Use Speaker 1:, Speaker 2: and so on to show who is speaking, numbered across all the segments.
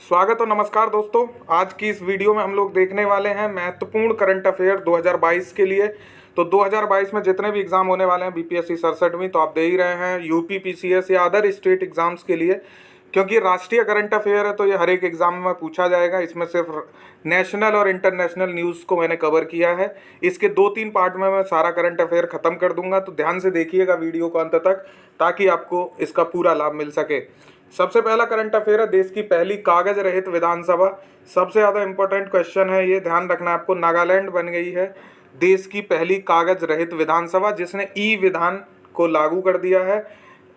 Speaker 1: स्वागत और नमस्कार दोस्तों। आज की इस वीडियो में हम लोग देखने वाले हैं महत्वपूर्ण करंट अफेयर 2022 के लिए। तो 2022 में जितने भी एग्जाम होने वाले हैं बीपीएससी 67वीं, तो आप दे ही रहे हैं यूपी पीसीएस या अदर स्टेट एग्जाम्स के लिए, क्योंकि राष्ट्रीय करंट अफेयर है तो ये हर एक एग्जाम में पूछा जाएगा। इसमें सिर्फ नेशनल और इंटरनेशनल न्यूज़ को मैंने कवर किया है। इसके 2-3 पार्ट में मैं सारा करंट अफेयर ख़त्म कर दूंगा, तो ध्यान से देखिएगा वीडियो को अंत तक ताकि आपको इसका पूरा लाभ मिल सके। सबसे पहला करंट अफेयर है देश की पहली कागज रहित विधानसभा। सबसे ज़्यादा इंपॉर्टेंट क्वेश्चन है, ये ध्यान रखना आपको। नागालैंड बन गई है देश की पहली कागज रहित विधानसभा जिसने ई विधान को लागू कर दिया है।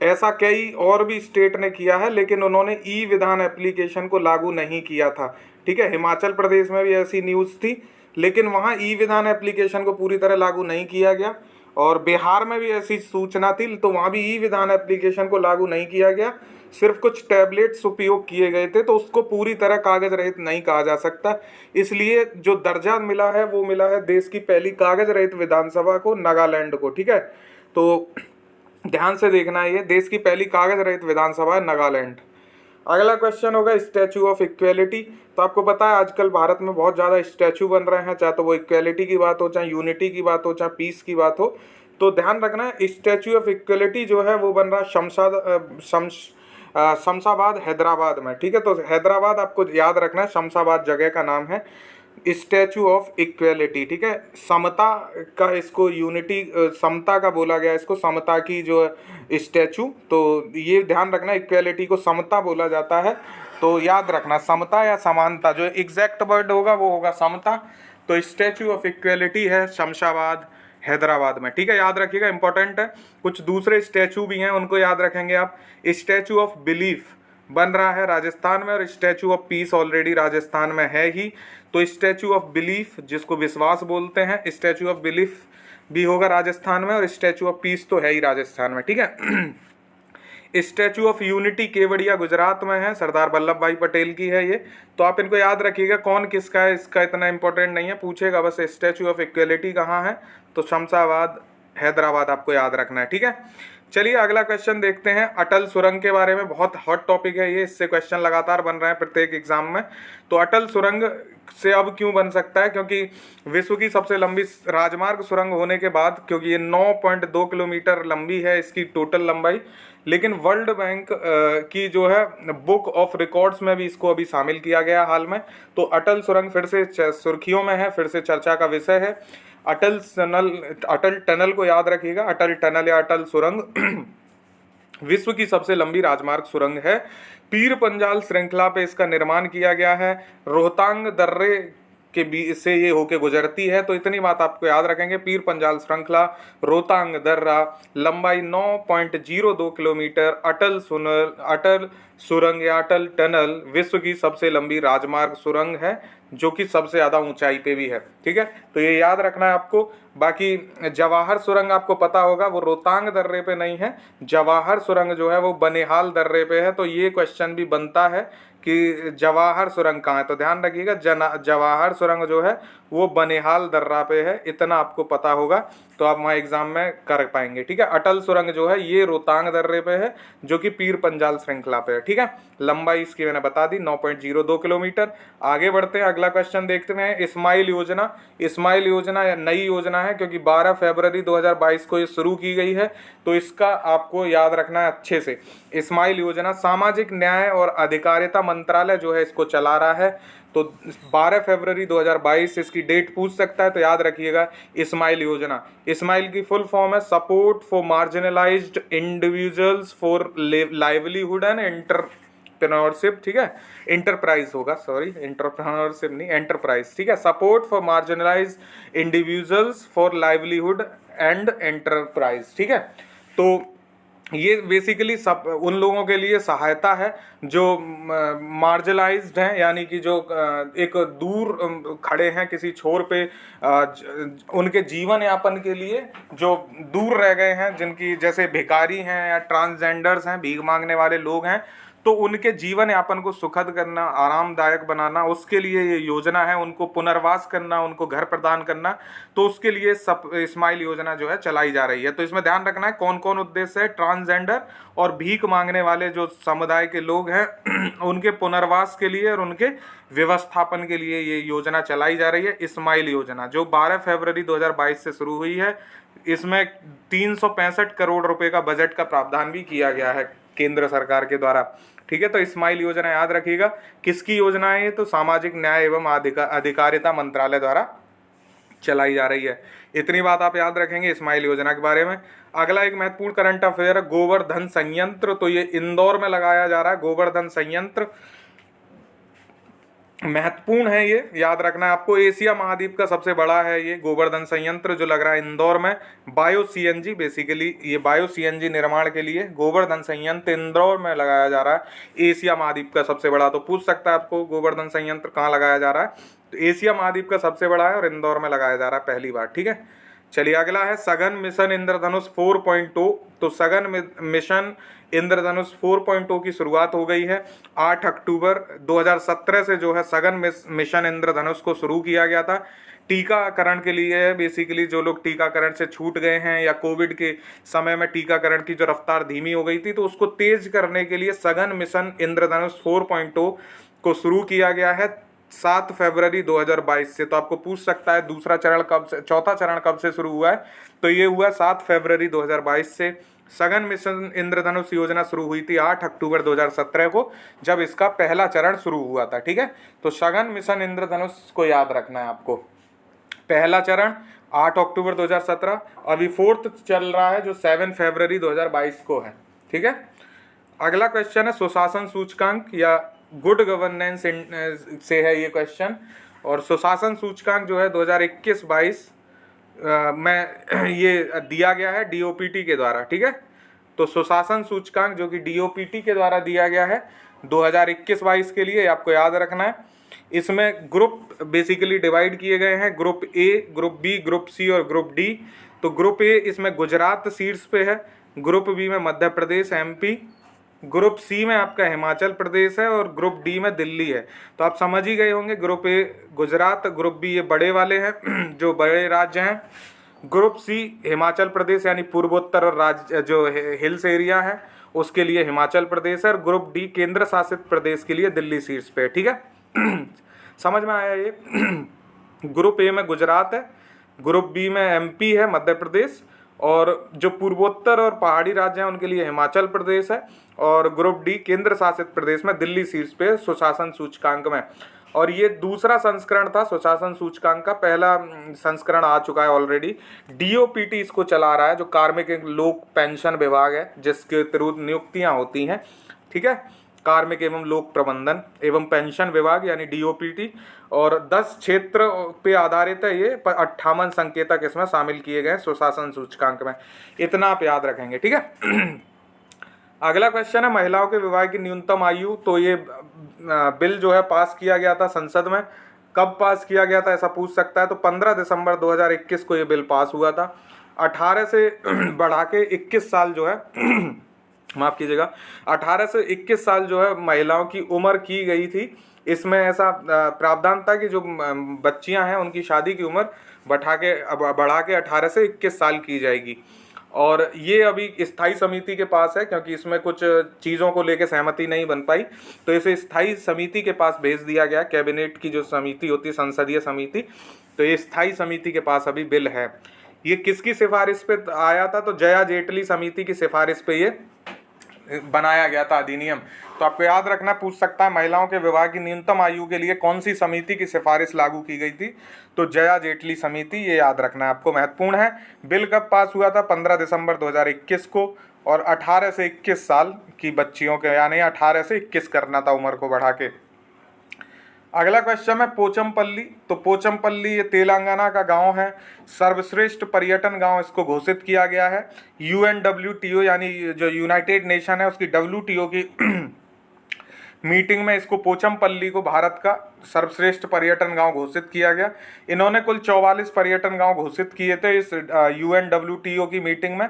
Speaker 1: ऐसा कई और भी स्टेट ने किया है, लेकिन उन्होंने ई विधान एप्लीकेशन को लागू नहीं किया था। ठीक है, हिमाचल प्रदेश में भी ऐसी न्यूज़ थी, लेकिन वहाँ ई विधान एप्लीकेशन को पूरी तरह लागू नहीं किया गया। और बिहार में भी ऐसी सूचना थी, तो वहाँ भी ई विधान एप्लीकेशन को लागू नहीं किया गया, सिर्फ कुछ टैबलेट्स उपयोग किए गए थे, तो उसको पूरी तरह कागज रहित नहीं कहा जा सकता। इसलिए जो दर्जा मिला है वो मिला है देश की पहली कागज रहित विधानसभा को, नागालैंड को। ठीक है, तो ध्यान से देखना, ये देश की पहली कागज रहित विधानसभा है नागालैंड। अगला क्वेश्चन होगा स्टैचू ऑफ इक्वेलिटी। तो आपको पता है आजकल भारत में बहुत ज़्यादा स्टैचू बन रहे हैं, चाहे तो वो इक्वेलिटी की बात हो, चाहे यूनिटी की बात हो, चाहे पीस की बात हो। तो ध्यान रखना है स्टैचू ऑफ इक्वेलिटी जो है वो बन रहा है शमशाबाद हैदराबाद में। ठीक है, तो हैदराबाद आपको याद रखना है, शमशाबाद जगह का नाम है। स्टैचू ऑफ इक्वेलिटी, ठीक है, समता का, इसको यूनिटी समता का बोला गया, इसको समता की जो स्टैचू, तो ये ध्यान रखना इक्वेलिटी को समता बोला जाता है। तो याद रखना समता या समानता, जो एग्जैक्ट वर्ड होगा वो होगा समता। तो स्टैचू ऑफ इक्वेलिटी है शमशाबाद हैदराबाद में। ठीक है, याद रखिएगा, इंपॉर्टेंट है। कुछ दूसरे स्टैचू भी हैं, उनको याद रखेंगे आप। स्टैचू ऑफ बिलीफ बन रहा है राजस्थान में, और statue of peace already Rajasthan में है ही। तो स्टैचू ऑफ बिलीफ, जिसको विश्वास बोलते हैं, स्टैचू ऑफ बिलीफ भी होगा राजस्थान में, और स्टैचू ऑफ पीस तो है ही राजस्थान में। ठीक है। Statue of unity Kevadia Gujarat में है, सरदार वल्लभ भाई पटेल की है ये। तो आप इनको याद रखिएगा, कौन किसका है इसका इतना इंपॉर्टेंट नहीं है, पूछेगा बस स्टैचू ऑफ इक्वेलिटी कहाँ है, तो शमशाबाद हैदराबाद आपको याद रखना है। ठीक है, चलिए अगला क्वेश्चन देखते हैं। अटल सुरंग के बारे में बहुत हॉट टॉपिक है ये, इससे क्वेश्चन लगातार बन रहे हैं प्रत्येक एग्जाम में। तो अटल सुरंग से अब क्यों बन सकता है, क्योंकि विश्व की सबसे लंबी राजमार्ग सुरंग होने के बाद, क्योंकि ये 9.2 किलोमीटर लंबी है इसकी टोटल लंबाई, लेकिन वर्ल्ड बैंक की जो है बुक ऑफ रिकॉर्ड्स में भी इसको अभी शामिल किया गया हाल में। तो अटल सुरंग फिर से सुर्खियों में है, फिर से चर्चा का विषय है। अटल टनल को याद रखिएगा, अटल टनल या अटल सुरंग विश्व की सबसे लंबी राजमार्ग सुरंग है। पीर पंजाल श्रृंखला पे इसका निर्माण किया गया है, रोहतांग दर्रे के बीच से ये होके गुजरती है। तो इतनी बात आपको याद रखेंगे, पीर पंजाल श्रृंखला, रोहतांग दर्रा, लंबाई 9.02 किलोमीटर। अटल सुरंग या अटल टनल विश्व की सबसे लंबी राजमार्ग सुरंग है, जो कि सबसे ज़्यादा ऊंचाई पे भी है। ठीक है, तो ये याद रखना है आपको। बाकी जवाहर सुरंग आपको पता होगा, वो रोहतांग दर्रे पे नहीं है, जवाहर सुरंग जो है वो बनिहाल दर्रे पे है। तो ये क्वेश्चन भी बनता है कि जवाहर सुरंग कहाँ है, तो ध्यान रखिएगा जवाहर सुरंग जो है वो बनिहाल दर्रा पे है, इतना आपको पता होगा तो आप वहाँ एग्जाम में कर पाएंगे। ठीक है, अटल सुरंग जो है ये रोहतांग दर्रे पे है, जो कि पीर पंजाल श्रृंखला पे है। ठीक है, लंबाई इसकी मैंने बता दी 9.02 किलोमीटर। आगे बढ़ते हैं, अगला क्वेश्चन देखते हैं। इस्माइल योजना, इस्माइल योजना नई योजना है, क्योंकि 12 फरवरी 2022 को ये शुरू की गई है, तो इसका आपको याद रखना है अच्छे से। इस्माइल योजना सामाजिक न्याय और अधिकारिता मंत्रालय जो है इसको चला रहा है। तो 12 फरवरी 2022 इसकी डेट पूछ सकता है, तो याद रखिएगा इस्माइल योजना। इस्माइल की फुल फॉर्म है support for marginalised individuals for livelihood and entrepreneurship. ठीक है, इंटरप्राइज होगा, सॉरी एंटरप्रेन्योरशिप नहीं, एंटरप्राइज। ठीक है, support for marginalised individuals for livelihood and enterprise. ठीक है, तो ये बेसिकली सब उन लोगों के लिए सहायता है जो मार्जिनलाइज्ड हैं, यानी कि जो एक दूर खड़े हैं किसी छोर पे, उनके जीवन यापन के लिए जो दूर रह गए हैं, जिनकी जैसे भिखारी हैं या ट्रांसजेंडर्स हैं, भीख मांगने वाले लोग हैं, तो उनके जीवन यापन को सुखद करना, आरामदायक बनाना, उसके लिए ये योजना है। उनको पुनर्वास करना, उनको घर प्रदान करना, तो उसके लिए सब स्माइल योजना जो है चलाई जा रही है। तो इसमें ध्यान रखना है कौन कौन उद्देश्य है। ट्रांसजेंडर और भीख मांगने वाले जो समुदाय के लोग हैं उनके पुनर्वास के लिए और उनके व्यवस्थापन के लिए ये योजना चलाई जा रही है, स्माइल योजना, जो 12 फरवरी 2022 से शुरू हुई है। इसमें 365 करोड़ रुपए का बजट का प्रावधान भी किया गया है केंद्र सरकार के द्वारा। ठीक है, तो स्माइल योजना याद रखिएगा। किसकी योजना है ये? तो सामाजिक न्याय एवं अधिकारिता मंत्रालय द्वारा चलाई जा रही है। इतनी बात आप याद रखेंगे स्माइल योजना के बारे में। अगला एक महत्वपूर्ण करंट अफेयर है गोवर्धन संयंत्र। तो ये इंदौर में लगाया जा रहा है गोवर्धन संयंत्र, महत्वपूर्ण है, ये याद रखना है आपको। एशिया महाद्वीप का सबसे बड़ा है ये गोवर्धन संयंत्र जो लग रहा है इंदौर में। बायो सीएनजी, बेसिकली ये बायो सीएनजी निर्माण के लिए गोवर्धन संयंत्र इंदौर में लगाया जा रहा है। एशिया महाद्वीप का सबसे बड़ा, तो पूछ सकता है आपको गोवर्धन संयंत्र कहाँ लगाया जा रहा है, तो एशिया महाद्वीप का सबसे बड़ा है और इंदौर में लगाया जा रहा है पहली बार। ठीक है, चलिए अगला है सघन मिशन इंद्रधनुष 4.0। तो सघन मिशन इंद्रधनुष 4.0 की शुरुआत हो गई है। 8 अक्टूबर 2017 से जो है सघन मिशन इंद्रधनुष को शुरू किया गया था। टीकाकरण के लिए, बेसिकली जो लोग टीकाकरण से छूट गए हैं या कोविड के समय में टीकाकरण की जो रफ्तार धीमी हो गई थी, तो उसको तेज करने के लिए सघन मिशन इंद्रधनुष 4.0 को शुरू किया गया है 7 फरवरी 2022 से। तो आपको पूछ सकता है दूसरा चरण कब से, चौथा चरण कब से शुरू हुआ है, तो ये हुआ 7 फरवरी 2022 से। सघन मिशन इंद्रधनुष योजना शुरू हुई थी 8 अक्टूबर 2017 को, जब इसका पहला चरण शुरू हुआ था। ठीक है, तो सघन मिशन इंद्रधनुष को याद रखना है आपको। पहला चरण 8 अक्टूबर 2017, अभी फोर्थ चल रहा है जो 7 फरवरी 2022 को है। ठीक है, अगला क्वेश्चन है सुशासन सूचकांक या गुड गवर्नेंस से है ये क्वेश्चन। और सुशासन सूचकांक जो है 2021-22 में ये दिया गया है डीओपीटी के द्वारा। ठीक है, तो सुशासन सूचकांक जो कि डीओपीटी के द्वारा दिया गया है 2021-22 के लिए, आपको याद रखना है। इसमें ग्रुप बेसिकली डिवाइड किए गए हैं, group A, group B, group C और ग्रुप डी। तो ग्रुप ए इसमें गुजरात शीर्ष पे है, ग्रुप बी में Madhya Pradesh MP, group C में आपका हिमाचल प्रदेश है और ग्रुप डी में दिल्ली है। तो आप समझ ही गए होंगे, group A Gujarat, group B ये बड़े वाले हैं जो बड़े राज्य हैं, ग्रुप सी हिमाचल प्रदेश यानी पूर्वोत्तर और राज्य जो हिल्स एरिया है उसके लिए हिमाचल प्रदेश है, और ग्रुप डी केंद्र शासित प्रदेश के लिए दिल्ली शीर्ष पे है। ठीक है समझ में आया ये ग्रुप ए में गुजरात है, ग्रुप बी में एमपी है मध्य प्रदेश, और जो पूर्वोत्तर और पहाड़ी राज्य हैं उनके लिए हिमाचल प्रदेश है, और ग्रुप डी केंद्र शासित प्रदेश में दिल्ली शीर्ष पे सुशासन सूचकांक में। और ये दूसरा संस्करण था सुशासन सूचकांक का, पहला संस्करण आ चुका है ऑलरेडी। डीओपीटी इसको चला रहा है, जो कार्मिक लोक पेंशन विभाग है जिसके थ्रू नियुक्तियां होती हैं। ठीक है, कार्मिक एवं लोक प्रबंधन एवं पेंशन विभाग यानी डीओपीटी, और 10 क्षेत्र पे आधारित है ये, पर 58 संकेतक इसमें शामिल किए गए सुशासन सूचकांक में। इतना आप याद रखेंगे। ठीक है अगला क्वेश्चन है महिलाओं के विवाह की न्यूनतम आयु। तो ये बिल जो है पास किया गया था संसद में। कब पास किया गया था ऐसा पूछ सकता है, तो 15 दिसंबर 2021 को ये बिल पास हुआ था। 18 से बढ़ा के 21 साल जो है माफ़ कीजिएगा, 18 से 21 साल जो है महिलाओं की उम्र की गई थी। इसमें ऐसा प्रावधान था कि जो बच्चियां हैं उनकी शादी की उम्र बढ़ा के 18 से 21 साल की जाएगी। और ये अभी स्थायी समिति के पास है, क्योंकि इसमें कुछ चीज़ों को लेकर सहमति नहीं बन पाई, तो इसे स्थायी समिति के पास भेज दिया गया। कैबिनेट की जो समिति होती है, संसदीय समिति, तो ये स्थायी समिति के पास अभी बिल है। ये किसकी सिफारिश पे आया था, तो जया जेटली समिति की सिफारिश पे ये बनाया गया था अधिनियम। तो आपको याद रखना, पूछ सकता है महिलाओं के विवाह की न्यूनतम आयु के लिए कौन सी समिति की सिफारिश लागू की गई थी, तो जया जेटली समिति, ये याद रखना है आपको, महत्वपूर्ण है। बिल कब पास हुआ था, 15 दिसंबर 2021 को, और 18 से 21 साल की बच्चियों के, यानी 18 से 21 करना था उम्र को बढ़ा के। अगला क्वेश्चन है पोचमपल्ली। तो पोचमपल्ली ये तेलंगाना का गांव है, सर्वश्रेष्ठ पर्यटन गांव इसको घोषित किया गया है। UNWTO यानी जो यूनाइटेड नेशन है उसकी WTO की मीटिंग में इसको पोचमपल्ली को भारत का सर्वश्रेष्ठ पर्यटन गांव घोषित किया गया। इन्होंने कुल 44 पर्यटन गांव घोषित किए थे इस UNWTO की मीटिंग में,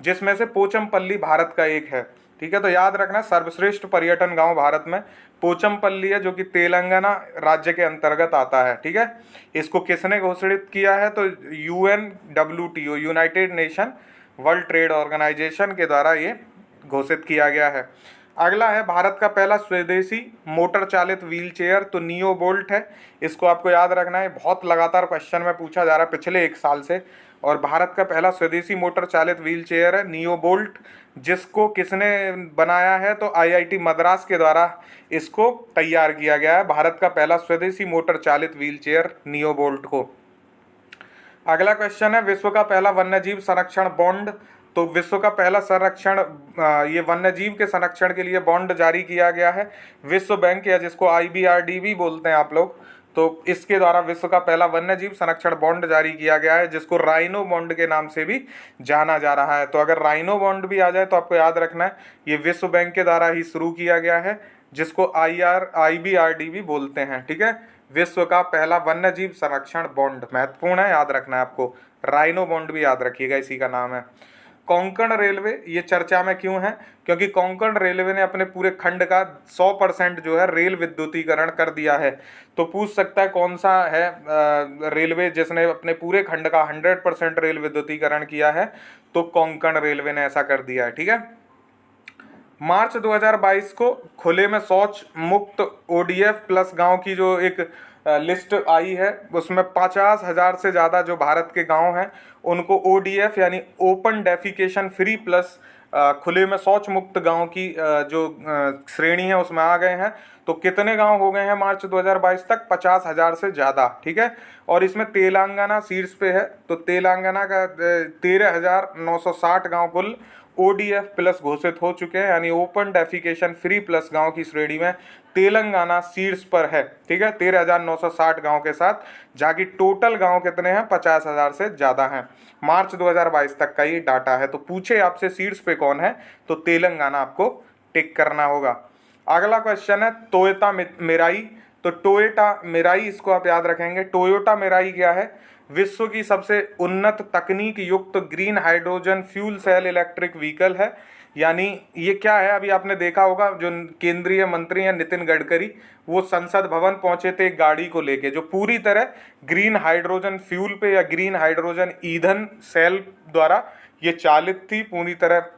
Speaker 1: जिसमें से पोचमपल्ली भारत का एक है। ठीक है। तो याद रखना सर्वश्रेष्ठ पर्यटन गांव भारत में पोचमपल्ली है, जो कि तेलंगाना राज्य के अंतर्गत आता है, ठीक है। इसको किसने घोषित किया है? तो UNWTO, United Nation World Trade Organisation के द्वारा ये घोषित किया गया है। अगला है भारत का पहला स्वदेशी मोटर चालित व्हील चेयर, तो नियो बोल्ट है। इसको आपको याद रखना है, बहुत लगातार क्वेश्चन में पूछा जा रहा है पिछले 1 साल से। और भारत का पहला स्वदेशी मोटर चालित व्हील चेयर है नियो बोल्ट, जिसको किसने बनाया है? तो IIT मद्रास के द्वारा इसको तैयार किया गया है, भारत का पहला स्वदेशी मोटर चालित व्हील चेयर नियो बोल्ट को। अगला क्वेश्चन है विश्व का पहला वन्यजीव संरक्षण बॉन्ड, तो विश्व का पहला संरक्षण ये वन्यजीव के संरक्षण के लिए बॉन्ड जारी किया गया है विश्व बैंक, या जिसको IBRD भी बोलते हैं आप लोग। तो इसके द्वारा विश्व का पहला वन्यजीव संरक्षण बॉन्ड जारी किया गया है, जिसको राइनो बॉन्ड के नाम से भी जाना जा रहा है। तो अगर राइनो बॉन्ड भी आ जाए तो आपको याद रखना है ये विश्व बैंक के द्वारा ही शुरू किया गया है, जिसको IBRD भी बोलते हैं, ठीक है। विश्व का पहला वन्यजीव संरक्षण बॉन्ड महत्वपूर्ण है, याद रखना है आपको। राइनो बॉन्ड भी याद रखिएगा, इसी का नाम है। कोंकण रेलवे ये चर्चा में क्यों है? क्योंकि कोंकण रेलवे ने अपने पूरे खंड का 100% जो है रेल विद्युतीकरण कर दिया है। तो पूछ सकता है कौन सा है रेलवे जिसने अपने पूरे खंड का 100% रेल विद्युतीकरण किया है? तो कोंकण रेलवे ने ऐसा कर दिया है, ठीक है। मार्च 2022 को खुले में शौच मुक्त ODF प्लस गांव की जो एक लिस्ट आई है, उसमें 50,000 से ज़्यादा जो भारत के गांव हैं उनको ODF यानी ओपन डेफिकेशन फ्री प्लस खुले में शौच मुक्त गांव की जो श्रेणी है उसमें आ गए हैं। तो कितने गांव हो गए हैं मार्च 2022 तक? 50,000 से ज़्यादा, ठीक है। और इसमें तेलंगाना शीर्ष पे है, तो तेलंगाना का 13,960 गांव कुल ODF प्लस घोषित हो चुके हैं, यानी ओपन डेफिकेशन फ्री प्लस गांव की श्रेणी में तेलंगाना शीर्ष पर है, ठीक है, 13,960 गांव के साथ, जबकि टोटल गांव कितने हैं? 50,000 से ज़्यादा हैं। मार्च 2022 तक का ये डाटा है। तो पूछे आपसे शीर्ष पे कौन है, तो तेलंगाना आपको टिक करना होगा। अगला क्वेश्चन है टोयोटा मिराई, तो टोयोटा मिराई इसको आप याद रखेंगे। टोयोटा मिराई क्या है? विश्व की सबसे उन्नत तकनीक युक्त green hydrogen fuel cell electric vehicle है। यानी ये क्या है? अभी आपने देखा होगा जो केंद्रीय मंत्री हैं नितिन गडकरी, वो संसद भवन पहुंचे थे एक गाड़ी को लेके जो पूरी तरह ग्रीन हाइड्रोजन फ्यूल पे या ग्रीन हाइड्रोजन ईंधन सेल द्वारा ये चालित थी, पूरी तरह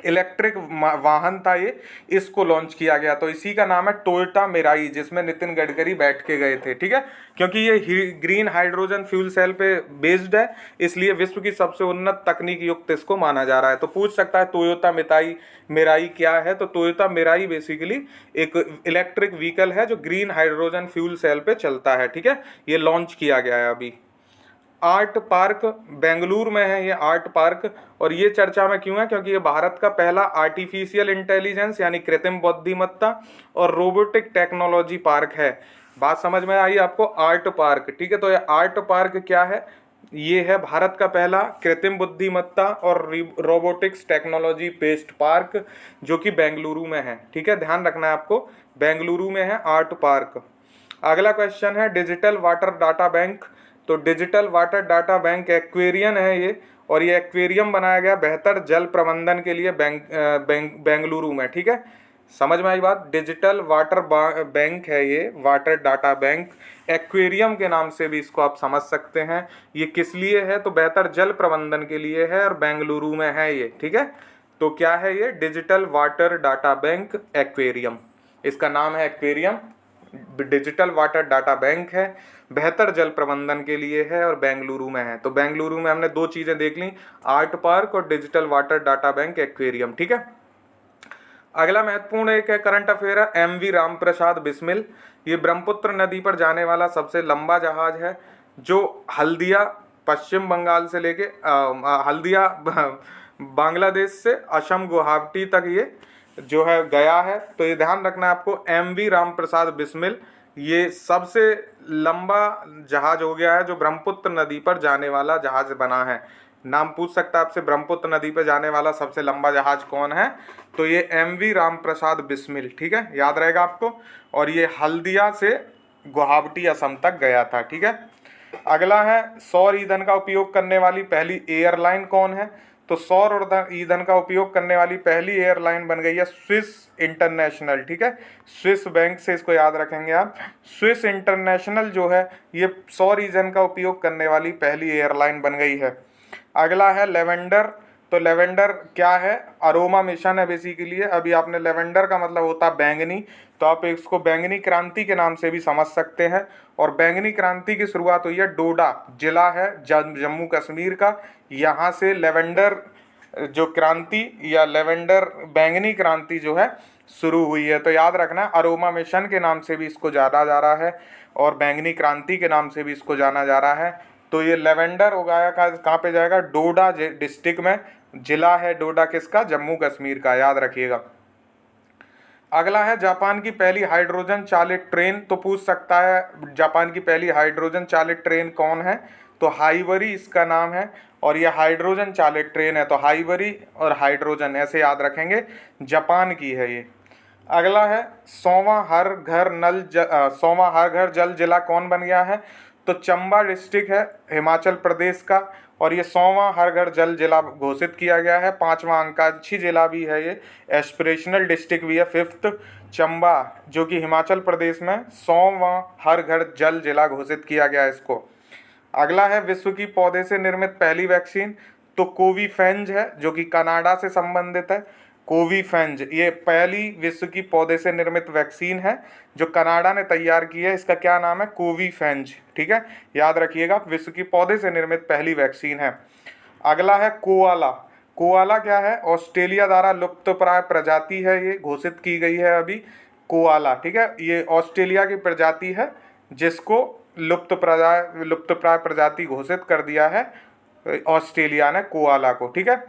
Speaker 1: इलेक्ट्रिक वाहन था ये, इसको लॉन्च किया गया। तो इसी का नाम है टोयोटा मिराई, जिसमें नितिन गडकरी बैठ के गए थे, ठीक है। क्योंकि ये ग्रीन हाइड्रोजन फ्यूल सेल पे बेस्ड है, इसलिए विश्व की सबसे उन्नत तकनीक युक्त इसको माना जा रहा है। तो पूछ सकता है टोयोटा मिराई क्या है? तो टोयोटा मिराई बेसिकली एक इलेक्ट्रिक व्हीकल है जो ग्रीन हाइड्रोजन फ्यूल सेल पे चलता है, ठीक है। ये लॉन्च किया गया है अभी। आर्ट पार्क बेंगलुरु में है ये आर्ट पार्क, और ये चर्चा में क्यों है? क्योंकि ये भारत का पहला आर्टिफिशियल इंटेलिजेंस यानी कृत्रिम बुद्धिमत्ता और रोबोटिक टेक्नोलॉजी पार्क है। बात समझ में आई आपको? आर्ट पार्क, ठीक है। तो ये आर्ट पार्क क्या है? ये है भारत का पहला कृत्रिम बुद्धिमत्ता और रोबोटिक्स टेक्नोलॉजी बेस्ड पार्क, जो कि बेंगलुरु में है, ठीक है। ध्यान रखना है आपको, बेंगलुरु में है आर्ट पार्क। अगला क्वेश्चन है डिजिटल वाटर डाटा बैंक, तो digital water data bank aquarium है ये, और ये एक्वेरियम बनाया गया बेहतर जल प्रबंधन के लिए बेंगलुरु में, ठीक है। समझ में आई बात? डिजिटल वाटर बैंक है ये, वाटर डाटा बैंक, एक्वेरियम के नाम से भी इसको आप समझ सकते हैं। ये किस लिए है? तो बेहतर जल प्रबंधन के लिए है, और बेंगलुरु में है ये, ठीक है। तो क्या है ये? Digital water data bank aquarium, इसका नाम है aquarium. Digital water data bank है, बेहतर जल प्रबंधन के लिए है, और बेंगलुरु में है। तो बेंगलुरु में हमने दो चीजें देख ली, आर्ट पार्क और digital water data bank aquarium, ठीक है। अगला महत्वपूर्ण एक है करंट अफेयर है MV रामप्रसाद बिस्मिल। ये ब्रह्मपुत्र नदी पर जाने वाला सबसे लंबा जहाज है, जो हल्दिया पश्चिम बंगाल से लेके हल्दिया बांग्लादेश से असम गुवाहाटी तक ये जो है गया है। तो ये ध्यान रखना है आपको, MV रामप्रसाद बिस्मिल ये सबसे लंबा जहाज हो गया है जो ब्रह्मपुत्र नदी पर जाने वाला जहाज बना है। नाम पूछ सकता है आपसे, ब्रह्मपुत्र नदी पर जाने वाला सबसे लंबा जहाज कौन है? तो ये MV रामप्रसाद बिस्मिल, ठीक है, याद रहेगा आपको। और ये हल्दिया से गुवाहाटी असम तक गया था, ठीक है। अगला है सौर ईंधन का उपयोग करने वाली पहली एयरलाइन कौन है? तो सौर ईंधन का उपयोग करने वाली पहली एयरलाइन बन गई है स्विस इंटरनेशनल। ठीक है, स्विस बैंक से इसको याद रखेंगे आप। स्विस इंटरनेशनल जो है ये सौर ईंधन का उपयोग करने वाली पहली एयरलाइन बन गई है। अगला है लेवेंडर। तो लेवेंडर क्या है? अरोमा मिशन है बेसिकली। अभी आपने लेवेंडर का मतलब होता है बैंगनी, तो आप इसको बैंगनी क्रांति के नाम से भी समझ सकते हैं। और बैंगनी क्रांति की शुरुआत हुई है डोडा जिला है जम्मू कश्मीर का, यहाँ से लेवेंडर जो क्रांति या लेवेंडर बैंगनी क्रांति जो है शुरू हुई है। तो याद रखना अरोमा मिशन के नाम से भी इसको जाना जा रहा है और बैंगनी क्रांति के नाम से भी इसको जाना जा रहा है। तो ये लेवेंडर उगाया कहाँ पे जाएगा? डोडा डिस्ट्रिक्ट में। जिला है डोडा किसका? जम्मू कश्मीर का, याद रखिएगा। अगला है जापान की पहली हाइड्रोजन चालित ट्रेन। तो पूछ सकता है जापान की पहली हाइड्रोजन चालित ट्रेन कौन है? तो हाइबरी इसका नाम है और यह हाइड्रोजन चालित ट्रेन है। तो हाइबरी और हाइड्रोजन ऐसे याद रखेंगे, जापान की है ये। अगला है 100वां हर घर जल जिला कौन बन गया है? तो चंबा डिस्ट्रिक्ट है हिमाचल प्रदेश का और ये 100वां हर घर जल जिला घोषित किया गया है। 5वां आकांक्षी जिला भी है ये, एस्पिरेशनल डिस्ट्रिक्ट भी है। 5th चंबा जो कि हिमाचल प्रदेश में 100वां हर घर जल जिला घोषित किया गया है इसको। अगला है विश्व की पौधे से निर्मित पहली वैक्सीन। तो कोविफेंज है जो कि कनाडा से संबंधित है। कोविफेंज ये पहली विश्व की पौधे से निर्मित वैक्सीन है जो कनाडा ने तैयार की है। इसका क्या नाम है? कोविफेंज। ठीक है, याद रखिएगा, विश्व की पौधे से निर्मित पहली वैक्सीन है। अगला है कोआला। कोआला क्या है? ऑस्ट्रेलिया द्वारा लुप्तप्राय प्रजाति है, ये घोषित की गई है अभी कोआला। ठीक है, ये ऑस्ट्रेलिया की प्रजाति है जिसको लुप्तप्राय प्रजाति घोषित कर दिया है ऑस्ट्रेलिया ने कोआला को। ठीक है,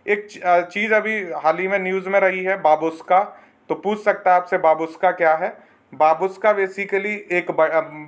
Speaker 1: एक चीज़ अभी हाल ही में न्यूज़ में रही है बाबुस्का। तो पूछ सकता है आपसे बाबुस्का क्या है? बाबुस्का बेसिकली एक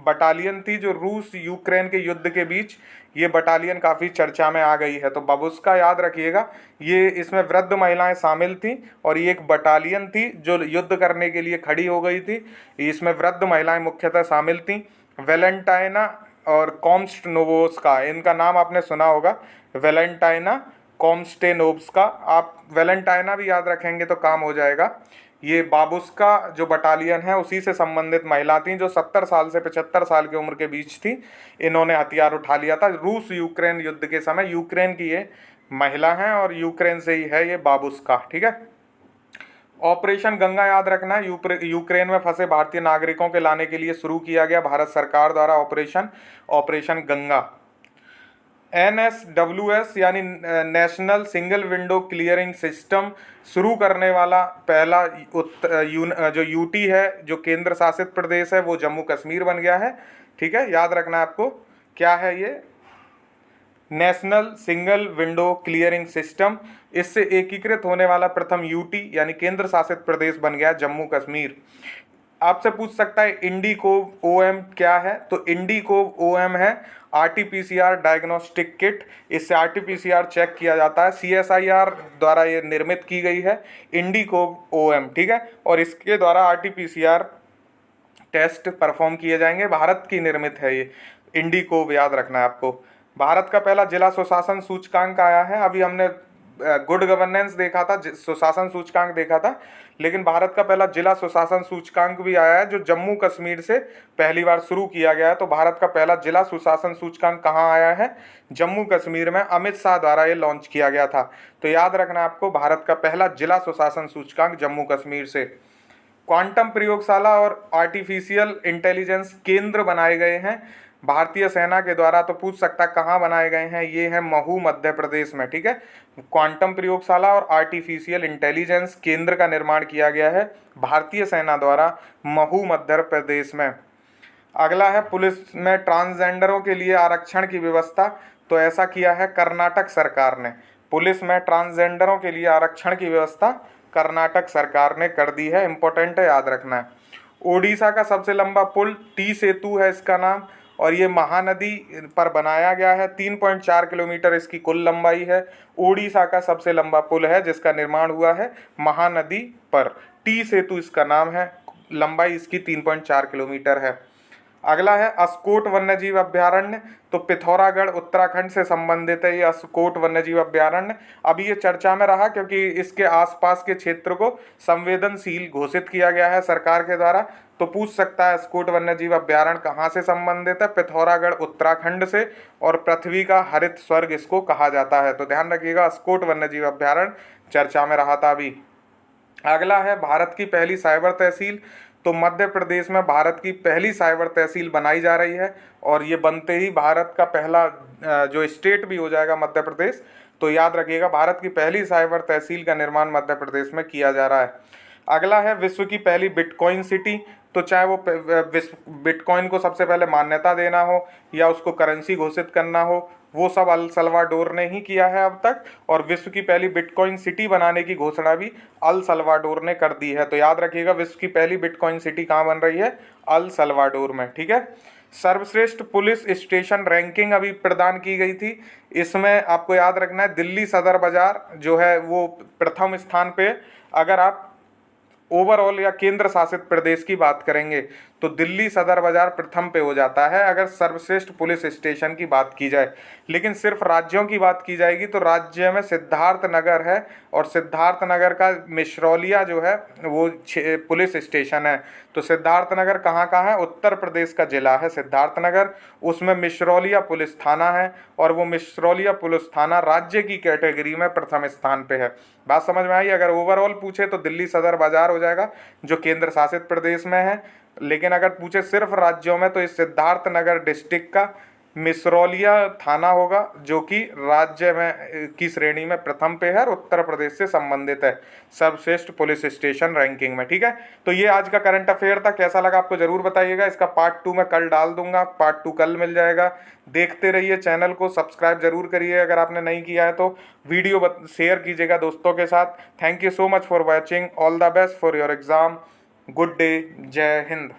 Speaker 1: बटालियन थी जो रूस यूक्रेन के युद्ध के बीच ये बटालियन काफ़ी चर्चा में आ गई है। तो बाबुस्का याद रखिएगा, ये इसमें वृद्ध महिलाएं शामिल थीं और ये एक बटालियन थी जो युद्ध करने के लिए खड़ी हो गई थी। इसमें वृद्ध महिलाएं मुख्यतः शामिल थीं। वेलेंटाइना और कॉम्स्टेनोवस्का, इनका नाम आपने सुना होगा, वेलेंटाइना कॉम्स्टेनोव्स्का। आप वेलेंटाइना भी याद रखेंगे तो काम हो जाएगा। ये बाबुस्का जो बटालियन है उसी से संबंधित महिला थी जो 70 साल से 75 साल की उम्र के बीच थी। इन्होंने हथियार उठा लिया था रूस यूक्रेन युद्ध के समय। यूक्रेन की ये महिला हैं और यूक्रेन से ही है ये बाबुस्का। ठीक है, ऑपरेशन गंगा याद रखना है, यूक्रेन में फंसे भारतीय नागरिकों के लाने के लिए शुरू किया गया भारत सरकार द्वारा ऑपरेशन गंगा। NSWS यानी national single window clearing system शुरू करने वाला पहला जो यूटी है जो केंद्र शासित प्रदेश है वो जम्मू कश्मीर बन गया है। ठीक है, याद रखना है आपको क्या है ये national single window clearing system. इससे एकीकृत होने वाला प्रथम यूटी यानी केंद्र शासित प्रदेश बन गया जम्मू कश्मीर। आपसे पूछ सकता है इंडिकोव OM क्या है? तो इंडिकोव OM है RT-PCR डायग्नोस्टिक किट। इससे RT-PCR चेक किया जाता है। CSIR द्वारा ये निर्मित की गई है इंडिकोव OM। ठीक है, और इसके द्वारा RT-PCR टेस्ट परफॉर्म किए जाएंगे। भारत की निर्मित है ये इंडिकोव, याद रखना है आपको। भारत का पहला जिला सुशासन सूचकांक आया है। अभी हमने गुड गवर्नेंस देखा था, सुशासन सूचकांक देखा था, लेकिन भारत का पहला जिला सुशासन सूचकांक भी आया है जो जम्मू कश्मीर से पहली बार शुरू किया गया है। तो भारत का पहला जिला सुशासन सूचकांक कहाँ आया है? जम्मू कश्मीर में। अमित शाह द्वारा ये लॉन्च किया गया था। तो याद रखना है आपको, भारत का पहला जिला सुशासन सूचकांक जम्मू कश्मीर से। क्वांटम प्रयोगशाला और आर्टिफिशियल इंटेलिजेंस केंद्र बनाए गए हैं भारतीय सेना के द्वारा। तो पूछ सकता कहाँ बनाए गए हैं? ये है महू मध्य प्रदेश में। ठीक है, क्वांटम प्रयोगशाला और आर्टिफिशियल इंटेलिजेंस केंद्र का निर्माण किया गया है भारतीय सेना द्वारा महू मध्य प्रदेश में। अगला है पुलिस में ट्रांसजेंडरों के लिए आरक्षण की व्यवस्था। तो ऐसा किया है कर्नाटक सरकार ने। पुलिस में ट्रांसजेंडरों के लिए आरक्षण की व्यवस्था कर्नाटक सरकार ने कर दी है। इंपॉर्टेंट है, याद रखना है। ओडिशा का सबसे लंबा पुल टी सेतु है इसका नाम और ये महानदी पर बनाया गया है। 3.4 किलोमीटर इसकी कुल लंबाई है। ओडिशा का सबसे लंबा पुल है जिसका निर्माण हुआ है महानदी पर। टी सेतु इसका नाम है, लंबाई इसकी 3.4 किलोमीटर है। अगला है अस्कोट वन्यजीव अभयारण्य। तो पिथौरागढ़ उत्तराखंड से संबंधित है ये अस्कोट वन्यजीव अभयारण्य। अभी ये चर्चा में रहा क्योंकि इसके आसपास के क्षेत्र को संवेदनशील घोषित किया गया है सरकार के द्वारा। तो पूछ सकता है अस्कोट वन्यजीव अभयारण्य कहाँ से संबंधित है? पिथौरागढ़ उत्तराखंड से, और पृथ्वी का हरित स्वर्ग इसको कहा जाता है। तो ध्यान रखिएगा, अस्कोट वन्यजीव अभयारण्य चर्चा में रहा था अभी। अगला है भारत की पहली साइबर तहसील। तो मध्य प्रदेश में भारत की पहली साइबर तहसील बनाई जा रही है, और ये बनते ही भारत का पहला जो स्टेट भी हो जाएगा मध्य प्रदेश। तो याद रखिएगा, भारत की पहली साइबर तहसील का निर्माण मध्य प्रदेश में किया जा रहा है। अगला है विश्व की पहली बिटकॉइन सिटी। तो चाहे वो बिटकॉइन को सबसे पहले मान्यता देना हो या उसको करेंसी घोषित करना हो, वो सब अल सल्वाडोर ने ही किया है अब तक, और विश्व की पहली बिटकॉइन सिटी बनाने की घोषणा भी अल सल्वाडोर ने कर दी है। तो याद रखिएगा, विश्व की पहली बिटकॉइन सिटी कहाँ बन रही है? अल सल्वाडोर में। ठीक है। सर्वश्रेष्ठ पुलिस स्टेशन रैंकिंग अभी प्रदान की गई थी। इसमें आपको याद रखना है, दिल्ली सदर बाजार जो है वो प्रथम स्थान पे। अगर आप ओवरऑल या केंद्र शासित प्रदेश की बात करेंगे तो दिल्ली सदर बाजार प्रथम पे हो जाता है अगर सर्वश्रेष्ठ पुलिस स्टेशन की बात की जाए। लेकिन सिर्फ राज्यों की बात की जाएगी तो राज्य में सिद्धार्थ नगर है, और सिद्धार्थ नगर का मिश्रौलिया जो है वो पुलिस स्टेशन है। तो सिद्धार्थ नगर कहाँ का है? उत्तर प्रदेश का जिला है सिद्धार्थ नगर। उसमें मिश्रौलिया पुलिस थाना है, और वो मिश्रौलिया पुलिस थाना राज्य की कैटेगरी में प्रथम स्थान पे है। बात समझ में आई? अगर ओवरऑल पूछे तो दिल्ली सदर बाजार हो जाएगा जो केंद्र शासित प्रदेश में है, लेकिन अगर पूछे सिर्फ राज्यों में तो इस सिद्धार्थ नगर डिस्ट्रिक्ट का मिसरौलिया थाना होगा जो कि राज्य में की श्रेणी में प्रथम पे है और उत्तर प्रदेश से संबंधित है सर्वश्रेष्ठ पुलिस स्टेशन रैंकिंग में। ठीक है। तो ये आज का करंट अफेयर था। कैसा लगा आपको जरूर बताइएगा। इसका पार्ट 2 मैं कल डाल दूंगा, पार्ट 2 कल मिल जाएगा। देखते रहिए, चैनल को सब्सक्राइब जरूर करिए अगर आपने नहीं किया है तो। वीडियो शेयर कीजिएगा दोस्तों के साथ। Thank you so much for watching. All the best for your exam. Good day. जय हिंद।